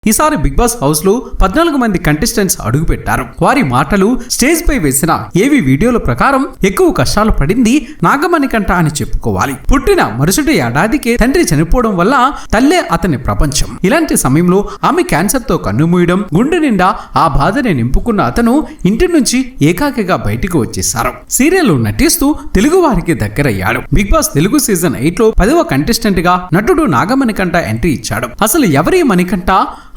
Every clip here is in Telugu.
ఈసారి బిగ్ బాస్ హౌస్ లో 14 మంది కంటెస్టెంట్స్ అడుగు పెట్టారు. వారి మాటలు, స్టేజ్ పై వేసిన ఏవి వీడియోల ప్రకారం ఎక్కువ కష్టాలు పడింది నాగమణికంఠ అని చెప్పుకోవాలి. పుట్టిన మరుసటి ఏడాదికే తండ్రి చనిపోవడం వల్ల తల్లే అతని ప్రపంచం. ఇలాంటి సమయంలో ఆమె క్యాన్సర్ తో కన్నుమూయడం, గుండె నిండా ఆ బాధని నింపుకున్న అతను ఇంటి నుంచి ఏకాకిగా బయటకు వచ్చేశారు. సీరియల్ నటిస్తూ తెలుగు వారికి దగ్గరయ్యాడు. బిగ్ బాస్ తెలుగు సీజన్ 8 లో 10వ కంటెస్టెంట్ గా నటుడు నాగమణికంఠ ఎంట్రీ ఇచ్చాడు. అసలు ఎవరి మణికంఠ,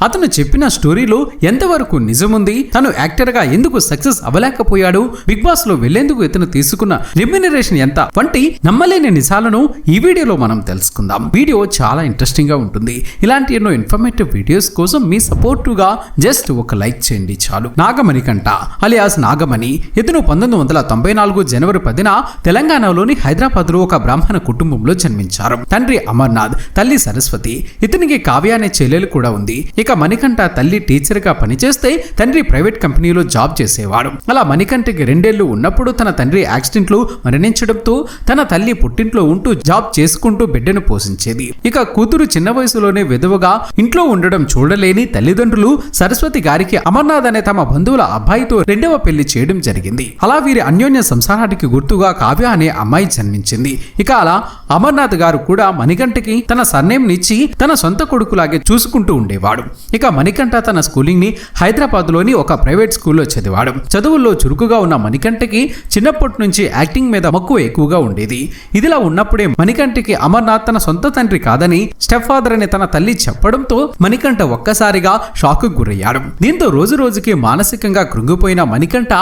అతను చెప్పిన స్టోరీలో ఎంతవరకు నిజముంది, తను యాక్టర్ గా ఎందుకు సక్సెస్ అవ్వలేకపోయాడు, బిగ్ బాస్ లో వెళ్లేందుకు ఇతను తీసుకున్న రెమ్యునరేషన్ ఎంత వంటి నమ్మలేని నిజాలను ఈ వీడియోలో మనం తెలుసుకుందాం. వీడియో చాలా ఇంట్రెస్టింగ్ గా ఉంటుంది. ఇలాంటి ఎన్నో ఇన్ఫర్మేటివ్ వీడియోస్ కోసం మీ సపోర్టుగా జస్ట్ ఒక లైక్ చేయండి చాలు. నాగమణికంఠ అలియాస్ నాగమణి ఇతను 1994 జనవరి 10న తెలంగాణలోని హైదరాబాద్ లో ఒక బ్రాహ్మణ కుటుంబంలో జన్మించారు. తండ్రి అమర్నాథ్, తల్లి సరస్వతి. ఇతనికి కావ్య అనే చెల్లెలు కూడా ఉంది. ఇక మణికంఠ తల్లి టీచర్ గా పనిచేస్తే తండ్రి ప్రైవేట్ కంపెనీలో జాబ్ చేసేవాడు. అలా మణికంఠకి 2 ఏళ్లు ఉన్నప్పుడు తన తండ్రి యాక్సిడెంట్ లో మరణించడంతో తన తల్లి పుట్టింట్లో ఉంటూ జాబ్ చేసుకుంటూ బిడ్డను పోషించేది. ఇక కూతురు చిన్న వయసులోనే విధవగా ఇంట్లో ఉండడం చూడలేని తల్లిదండ్రులు సరస్వతి గారికి అమర్నాథ్ అనే తమ బంధువుల అబ్బాయితో 2వ పెళ్లి చేయడం జరిగింది. అలా వీరి అన్యోన్య సంసారానికి గుర్తుగా కావ్య అనే అమ్మాయి జన్మించింది. ఇక అలా అమర్నాథ్ గారు కూడా మణికంఠకి తన సర్నేమ్ నిచ్చి తన సొంత కొడుకులాగే చూసుకుంటూ ఉండేవాడు. ఇక మణికంఠ తన స్కూలింగ్ ని హైదరాబాద్ లోని ఒక ప్రైవేట్ స్కూల్లో చదివాడు. చదువుల్లో చురుకుగా ఉన్న మణికంఠకి చిన్నప్పటి నుంచి యాక్టింగ్ మీద మక్కువ ఎక్కువగా ఉండేది. ఇదిలా ఉన్నప్పుడే మణికంఠకి అమర్నాథ్ తన సొంత తండ్రి కాదని స్టెప్ ఫాదర్ అని తన తల్లి చెప్పడంతో మణికంఠ ఒక్కసారిగా షాక్ గురయ్యాడు. దీంతో రోజు రోజుకి మానసికంగా కృంగిపోయిన మణికంఠ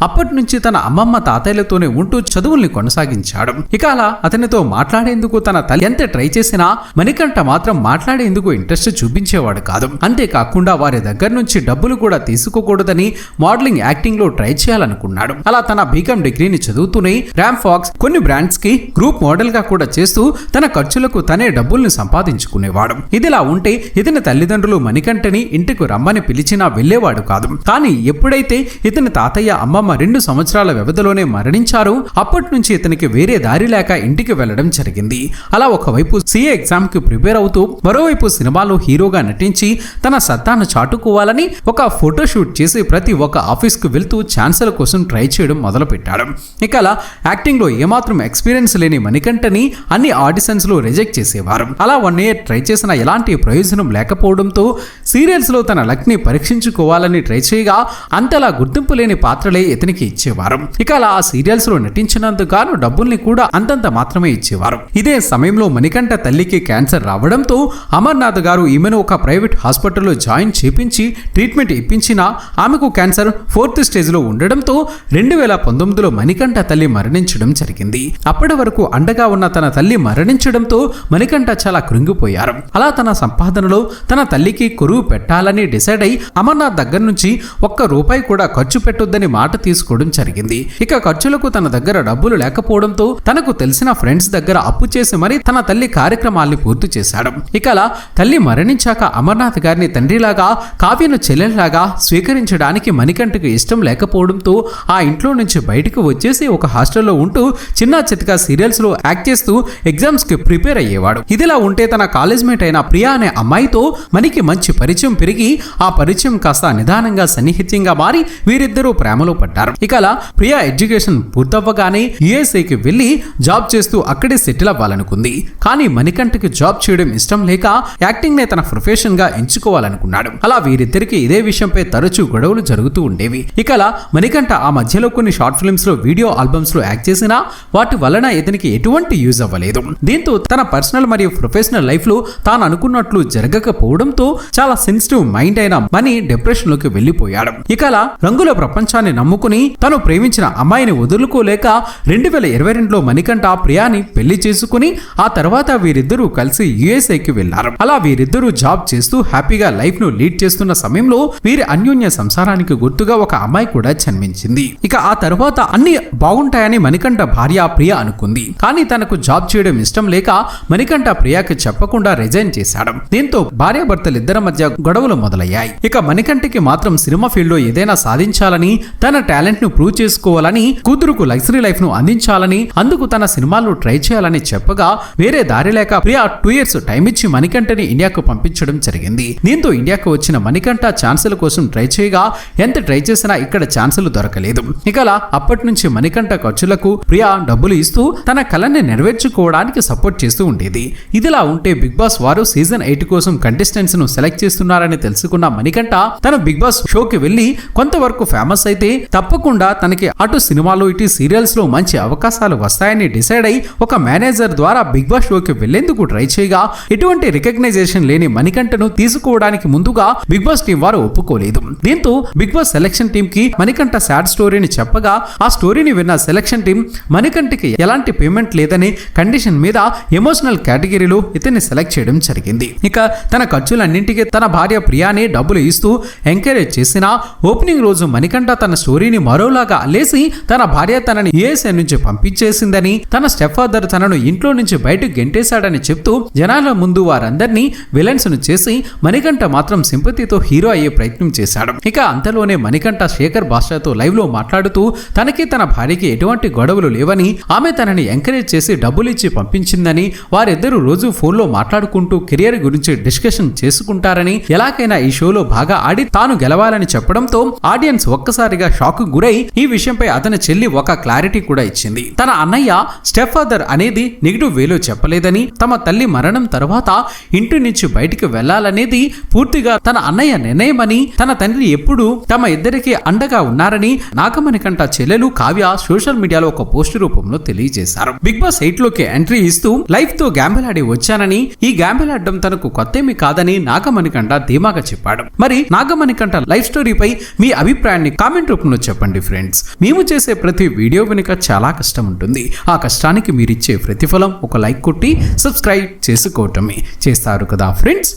అప్పటి నుంచి తన అమ్మమ్మ తాతయ్యలతోనే ఉంటూ చదువుల్ని కొనసాగించాడు. ఇక అలా అతనితో మాట్లాడేందుకు తన తల్లి ఎంత ట్రై చేసినా మణికంఠ మాత్రం మాట్లాడేందుకు ఇంట్రెస్ట్ చూపించేవాడు కాదు. అంతేకాకుండా వారి దగ్గర నుంచి డబ్బులు కూడా తీసుకోకూడదని మోడలింగ్, యాక్టింగ్ లో ట్రై చేయాలనుకున్నాడు. అలా తన బీకామ్ డిగ్రీని చదువుతూనే ర్యామ్ ఫాక్స్ కొన్ని బ్రాండ్స్ కి గ్రూప్ మోడల్ గా కూడా చేస్తూ తన ఖర్చులకు తనే డబ్బుల్ని సంపాదించుకునేవాడు. ఇదిలా ఉంటే ఇతని తల్లిదండ్రులు మణికంఠని ఇంటికి రమ్మని పిలిచినా వెళ్లేవాడు కాదు. కానీ ఎప్పుడైతే ఇతని తాతయ్య, అమ్మమ్మ 2 సంవత్సరాల వ్యవధిలోనే మరణించారో అప్పటి నుంచి ఇతనికి వేరే దారి లేక ఇంటికి వెళ్లడం జరిగింది. అలా ఒకవైపు సిఏ ఎగ్జామ్ కి ప్రిపేర్ అవుతూ మరోవైపు సినిమాలో హీరోగా నటించి తన సత్తాను చాటుకోవాలని ఒక ఫోటోషూట్ చేసి ప్రతి ఒక్క ఆఫీస్ కు వెళ్తూ ఛాన్సుల కోసం ట్రై చేయడం మొదలు పెట్టాడు. ఇక అలా యాక్టింగ్ లో ఏమాత్రం ఎక్స్పీరియన్స్ లేని మణికంఠని అన్ని ఆడిషన్స్ లో రిజెక్ట్ చేసేవారు. అలా 1 ఇయర్ ట్రై చేసిన ఎలాంటి ప్రయోజనం లేకపోవడంతో సీరియల్స్ లో తన లక్ ని పరీక్షించుకోవాలని ట్రై చేయగా అంతలా గుర్తింపు లేని పాత్రలే ఇతనికి ఇచ్చేవారు. ఇక అలా ఆ సీరియల్స్ లో నటించినందుకు గాను డబ్బుల్ని కూడా అంతంత మాత్రమే ఇచ్చేవారు. ఇదే సమయంలో మణికంఠ తల్లికి క్యాన్సర్ రావడంతో అమర్నాథ్ గారు ఈమెను ఒక ప్రైవేట్ హాస్పిటల్లో జాయిన్ చేపించి ట్రీట్మెంట్ ఇప్పించినా ఆమెకు క్యాన్సర్ 4th స్టేజ్ లో ఉండడంతో 2019లో మణికంఠ తల్లి మరణించడం జరిగింది. అప్పటి వరకు అండగా ఉన్న తన తల్లి మరణించడంతో మణికంఠ చాలా కృంగిపోయారు. అలా తన సంపాదనలో తన తల్లికి కొరువు పెట్టాలని డిసైడ్ అయి అమర్నాథ్ దగ్గర నుంచి ₹1 కూడా ఖర్చు పెట్టొద్దని మాట తీసుకోవడం జరిగింది. ఇక ఖర్చులకు తన దగ్గర డబ్బులు లేకపోవడంతో తనకు తెలిసిన ఫ్రెండ్స్ దగ్గర అప్పు చేసి మరి తన తల్లి కార్యక్రమాల్ని పూర్తి చేశాడు. ఇక అలా తల్లి మరణించాక అమర్నాథ్ గారిని తండ్రిలాగా, కావ్యను చెల్లెలాగా స్వీకరించడానికి మణికంఠకు ఇష్టం లేకపోవడంతో ఆ ఇంట్లో నుంచి బయటకు వచ్చేసి ఒక హాస్టల్లో ఉంటూ చిన్న చితకా సీరియల్స్ లో యాక్ట్ చేస్తూ ఎగ్జామ్స్ కి ప్రిపేర్ అయ్యేవాడు. ఇదిలా ఉంటే తన కాలేజ్ మేట్ అయిన ప్రియా అనే అమ్మాయితో మనకి మంచి పరిచయం పెరిగి ఆ పరిచయం కాస్త నిదానంగా సన్నిహితంగా మారి వీరిద్దరూ ప్రేమలో పడ్డారు. ఇక అలా ప్రియా ఎడ్యుకేషన్ పూర్తవ్వగానే యుఎస్ఏకి వెళ్లి జాబ్ చేస్తూ అక్కడే సెటిల్ అవ్వాలనుకుంది. కానీ మణికంఠకి జాబ్ చేయడం ఇష్టం లేక యాక్టింగ్ నే తన ప్రొఫెషన్ గా ఎంచుకోవాలనుకున్నాడు. అలా వీరిద్దరికి ఇదే విషయంపై తరచూ గొడవలు జరుగుతూ ఉండేవి. ఇక అలా మణికంఠ ఆ మధ్యలో కొన్ని షార్ట్ ఫిల్మ్స్ లో, వీడియో ఆల్బమ్స్ లో యాక్ట్ చేసినా వాటి వలన ఇతనికి ఎటువంటి యూజ్ అవ్వలేదు. దీంతో తన పర్సనల్ మరియు ప్రొఫెషనల్ లైఫ్ లో తాను అనుకున్నట్లు జరగకపోవడంతో చాలా సెన్సిటివ్ మైండ్ అయిన మణి డిప్రెషన్ లోకి వెళ్లిపోయాడు. ఇక అలా రంగుల ప్రపంచాన్ని నమ్ముకుని తను ప్రేమించిన అమ్మాయిని వదులుకోలేక 2022లో మణికంఠ ప్రియాని పెళ్లి చేసుకుని ఆ తర్వాత వీరిద్దరూ కలిసి యుఎస్ఏకి వెళ్లారు. అలా వీరిద్దరూ జాబ్ చేస్తూ హ్యాపీగా లైఫ్ ను లీడ్ చేస్తున్న సమయంలో వీరి అన్యోన్య సంసారానికి గుర్తుగా ఒక అమ్మాయి కూడా జన్మించింది. ఇక ఆ తర్వాత అన్ని బాగుంటాయని మణికంఠ భార్య ప్రియ అనుకుంది. కానీ తనకు జాబ్ చేయడం ఇష్టం లేక మణికంఠ ప్రియాకి చెప్పకుండా రిజైన్ చేశాడు. దీంతో భార్యాభర్తలిద్దరి మధ్య గొడవలు మొదలయ్యాయి. ఇక మణికంఠకి మాత్రం సినిమా ఫీల్డ్ లో ఏదైనా సాధించాలని, తన టాలెంట్ ను ప్రూవ్ చేసుకోవాలని, కూతురుకు లగ్జరీ లైఫ్ ను అందించాలని, అందుకు తన సినిమాల్లో ట్రై చేయాలని చెప్పగా వేరే దారి లేక ప్రియా 2 ఇయర్స్ టైం ఇచ్చి మణికంఠని ఇండియాకు పంపించడం జరిగింది. దీంతో ఇండియాకు వచ్చిన మణికంఠ ఛాన్సుల కోసం ట్రై చేయగా ఎంత ట్రై చేసినా ఇక్కడ ఛాన్సులు దొరకలేదు. ఇక అప్పటి నుంచి మణికంఠ ఖర్చులకు ప్రియా డబ్బులు ఇస్తూ తన కళని నెరవేర్చుకోవడానికి సపోర్ట్ చేస్తూ ఉండేది. ఇదిలా ఉంటే బిగ్ బాస్ వారు సీజన్ 8 కోసం కంటెస్టెంట్స్ ను సెలెక్ట్ చేస్తున్నారని తెలుసుకున్న మణికంఠ తన బిగ్ బాస్ షోకి వెళ్లి కొంతవరకు ఫేమస్ అయితే తప్పకుండా తనకి అటు సినిమాలో ఇటు సీరియల్స్ లో మంచి అవకాశాలు వస్తాయని డిసైడ్ అయి ఒక మేనేజర్ ద్వారా బిగ్ బాస్ షోకి వెళ్లేందుకు ట్రై చేయగా ఎటువంటి రికగ్నైజేషన్ లేని మణికంఠను తీసుకోవడానికి ముందుగా బిగ్ బాస్ టీం వారు ఒప్పుకోలేదు. దీంతో బిగ్ బాస్ సెలక్షన్ టీం కి మణికంఠ సాడ్ స్టోరీని చెప్పగా ఆ స్టోరీని విన్న సెలక్షన్ టీం మణికంఠకి ఎలాంటి పేమెంట్ లేదనే కండిషన్ మీద ఎమోషనల్ కేటగిరీలో ఇతన్ని సెలెక్ట్ చేయడం జరిగింది. ఇక తన ఖర్చులన్నింటికి తన భార్య ప్రియానే డబ్బులు ఇస్తూ ఎంకరేజ్ చేసిన ఓపెనింగ్ రోజు మణికంఠ తన స్టోరీని మరోలాగా అల్లేసి తన భార్య తనని యుఎస్ఏ నుంచి పంపించేసిందని, తన స్టెప్ ఫాదర్ తనను ఇంట్లో నుంచి బయటకు గెంటేశాడని చెప్తూ జనాల ముందు వారందరినీ విలన్స్ ను చేసి మణికంఠ మాత్రం సింపతితో హీరో అయ్యే ప్రయత్నం చేశాడు. ఇక అంతలోనే మణికంఠ శేఖర్ భాషతో లైవ్ లో మాట్లాడుతూ తనకి తన భార్యకి ఎటువంటి గొడవలు లేవని, ఆమె తనని ఎంకరేజ్ చేసి డబ్బులు ఇచ్చి పంపించిందని, వారిద్దరూ రోజు ఫోన్ లో మాట్లాడుకుంటూ కెరియర్ గురించి డిస్కషన్ చేసుకుంటారని, ఎలాగైనా ఈ షోలో బాగా ఆడి తాను గెలవాలని చెప్పడంతో ఆడియన్స్ ఒక్కసారిగా షాక్ గురై ఈ విషయంపై అతని చెల్లి ఒక క్లారిటీ కూడా ఇచ్చింది. తన అన్నయ్య స్టెప్ ఫాదర్ అనేది నెగిటివ్ వేలో చెప్పలేదని, తమ తల్లి మరణం తర్వాత ఇంటి నుంచి బయటికి వెళ్లాలనేది పూర్తిగా తన అన్నయ్య నిర్ణయమని, తన తండ్రి ఎప్పుడు తమ ఇద్దరికి అండగా ఉన్నారని నాగమణికంఠ చెల్లెలు కావ్య సోషల్ మీడియాలో ఒక పోస్ట్ రూపంలో తెలియజేశారు. బిగ్ బాస్ 8 లోకి ఎంట్రీ ఇస్తూ లైఫ్ తో గ్యాంబెల్ ఆడి వచ్చానని, ఈ గ్యాంబెల్ ఆడడం తనకు కొత్తేమీ కాదని నాగమణికంఠ ధీమాగా చెప్పాడు. మరి నాగమణికంఠ లైఫ్ స్టోరీపై మీ అభిప్రాయాన్ని కామెంట్ రూపంలో చెప్పండి ఫ్రెండ్స్. మేము చేసే ప్రతి వీడియో వెనుక చాలా కష్టం ఉంటుంది. ఆ కష్టానికి మీరిచ్చే ప్రతిఫలం ఒక లైక్ కొట్టి సబ్స్క్రైబ్ చేసుకోవటమే. చేస్తారు కదా ఫ్రెండ్స్.